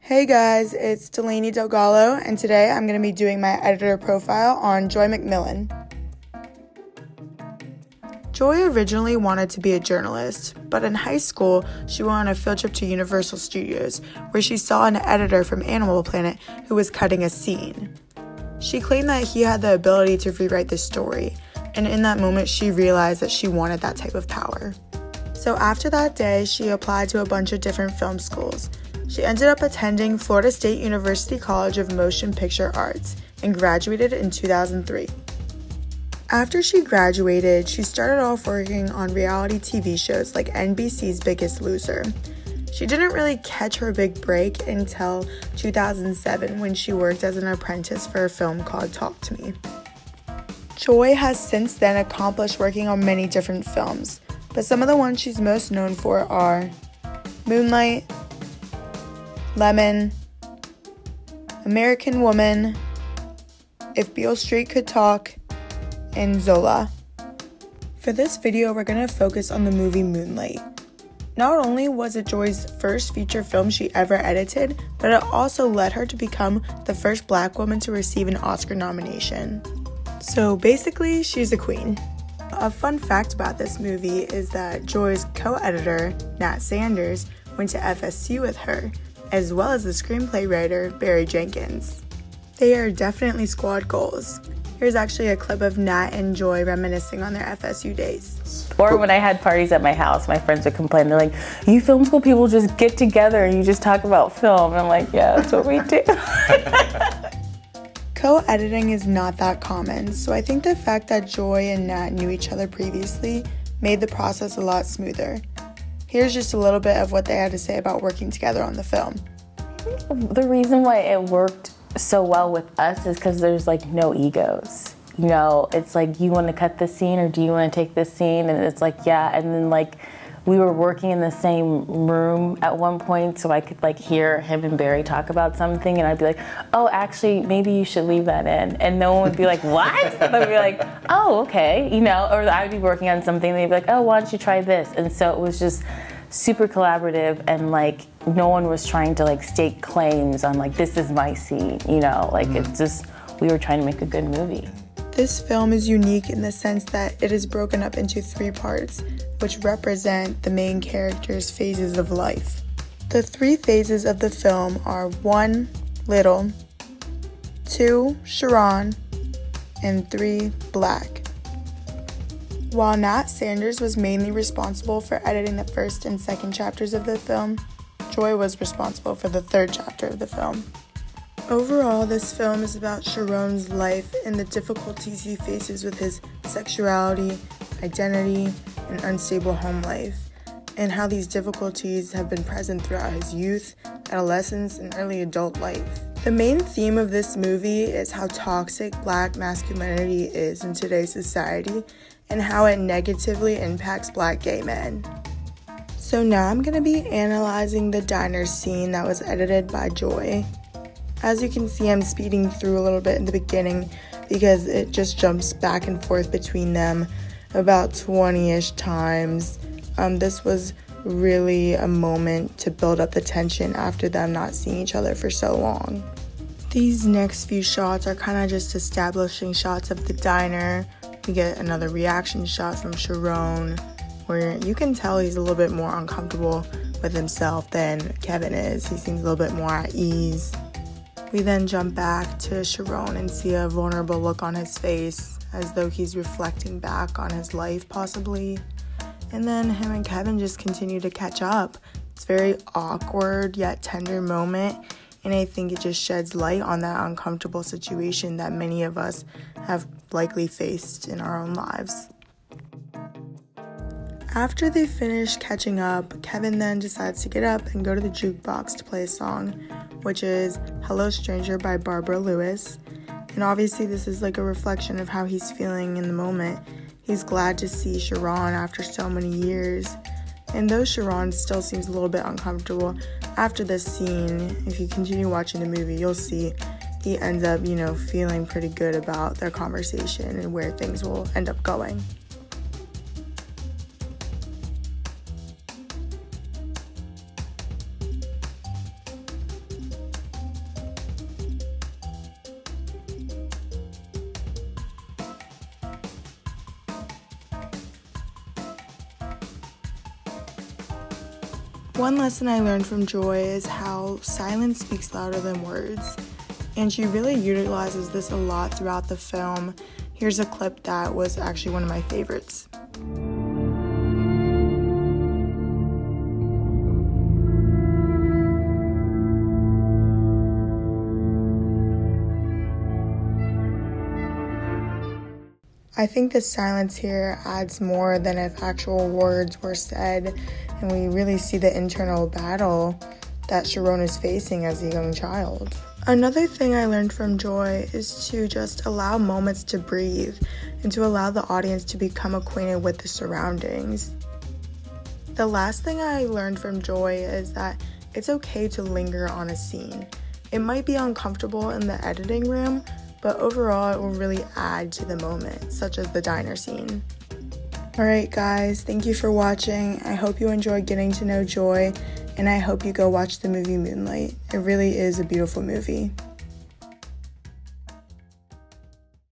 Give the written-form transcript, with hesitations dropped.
Hey guys, it's Delaney Delgado, and today I'm going to be doing my editor profile on Joy McMillan. Joy originally wanted to be a journalist, but in high school, she went on a field trip to Universal Studios, where she saw an editor from Animal Planet who was cutting a scene. She claimed that he had the ability to rewrite the story, and in that moment, she realized that she wanted that type of power. So after that day, she applied to a bunch of different film schools. She ended up attending Florida State University College of Motion Picture Arts and graduated in 2003. After she graduated, she started off working on reality TV shows like NBC's Biggest Loser. She didn't really catch her big break until 2007 when she worked as an apprentice for a film called Talk to Me. Joy has since then accomplished working on many different films, but some of the ones she's most known for are Moonlight, Lemon, American Woman, If Beale Street Could Talk, and Zola. For this video, we're going to focus on the movie Moonlight. Not only was it Joy's first feature film she ever edited, but it also led her to become the first Black woman to receive an Oscar nomination. So basically, she's a queen. A fun fact about this movie is that Joy's co-editor, Nat Sanders, went to FSU with her, as well as the screenplay writer, Barry Jenkins. They are definitely squad goals. Here's actually a clip of Nat and Joy reminiscing on their FSU days. Or when I had parties at my house, my friends would complain. They're like, you film school people just get together and you just talk about film. And I'm like, yeah, that's what we do. Co-editing is not that common, so I think the fact that Joy and Nat knew each other previously made the process a lot smoother. Here's just a little bit of what they had to say about working together on the film. The reason why it worked so well with us is because there's like no egos. You know, it's like, you want to cut this scene or do you want to take this scene? And it's like, yeah. And then like we were working in the same room at one point, so I could like hear him and Barry talk about something, and I'd be like, oh, actually, maybe you should leave that in. And no one would be like, what? They'd be like, oh, okay, you know, or I'd be working on something, and they'd be like, oh, why don't you try this? And so it was just super collaborative, and like no one was trying to like stake claims on like, this is my scene, you know, like it's just, we were trying to make a good movie. This film is unique in the sense that it is broken up into 3 parts, which represent the main characters' phases of life. The 3 phases of the film are 1, Little, 2, Sharon, and 3, Black. While Nat Sanders was mainly responsible for editing the first and second chapters of the film, Joy was responsible for the 3rd chapter of the film. Overall, this film is about Sharon's life and the difficulties he faces with his sexuality, identity, and unstable home life, and how these difficulties have been present throughout his youth, adolescence, and early adult life. The main theme of this movie is how toxic Black masculinity is in today's society and how it negatively impacts Black gay men. So now I'm going to be analyzing the diner scene that was edited by Joy. As you can see, I'm speeding through a little bit in the beginning because it just jumps back and forth between them about 20-ish times. This was really a moment to build up the tension after them not seeing each other for so long. These next few shots are kind of just establishing shots of the diner. We get another reaction shot from Sharon where you can tell he's a little bit more uncomfortable with himself than Kevin is. He seems a little bit more at ease. We then jump back to Sharon and see a vulnerable look on his face, as though he's reflecting back on his life, possibly. And then him and Kevin just continue to catch up. It's a very awkward yet tender moment, and I think it just sheds light on that uncomfortable situation that many of us have likely faced in our own lives. After they finish catching up, Kevin then decides to get up and go to the jukebox to play a song, which is Hello Stranger by Barbara Lewis. And obviously this is like a reflection of how he's feeling in the moment. He's glad to see Sharon after so many years. And though Sharon still seems a little bit uncomfortable, after this scene, if you continue watching the movie, you'll see he ends up, feeling pretty good about their conversation and where things will end up going. One lesson I learned from Joy is how silence speaks louder than words, and she really utilizes this a lot throughout the film. Here's a clip that was actually one of my favorites. I think the silence here adds more than if actual words were said, and we really see the internal battle that Sharon is facing as a young child. Another thing I learned from Joy is to just allow moments to breathe and to allow the audience to become acquainted with the surroundings. The last thing I learned from Joy is that it's okay to linger on a scene. It might be uncomfortable in the editing room, but overall it will really add to the moment, such as the diner scene. Alright guys, thank you for watching. I hope you enjoyed getting to know Joy, and I hope you go watch the movie Moonlight. It really is a beautiful movie.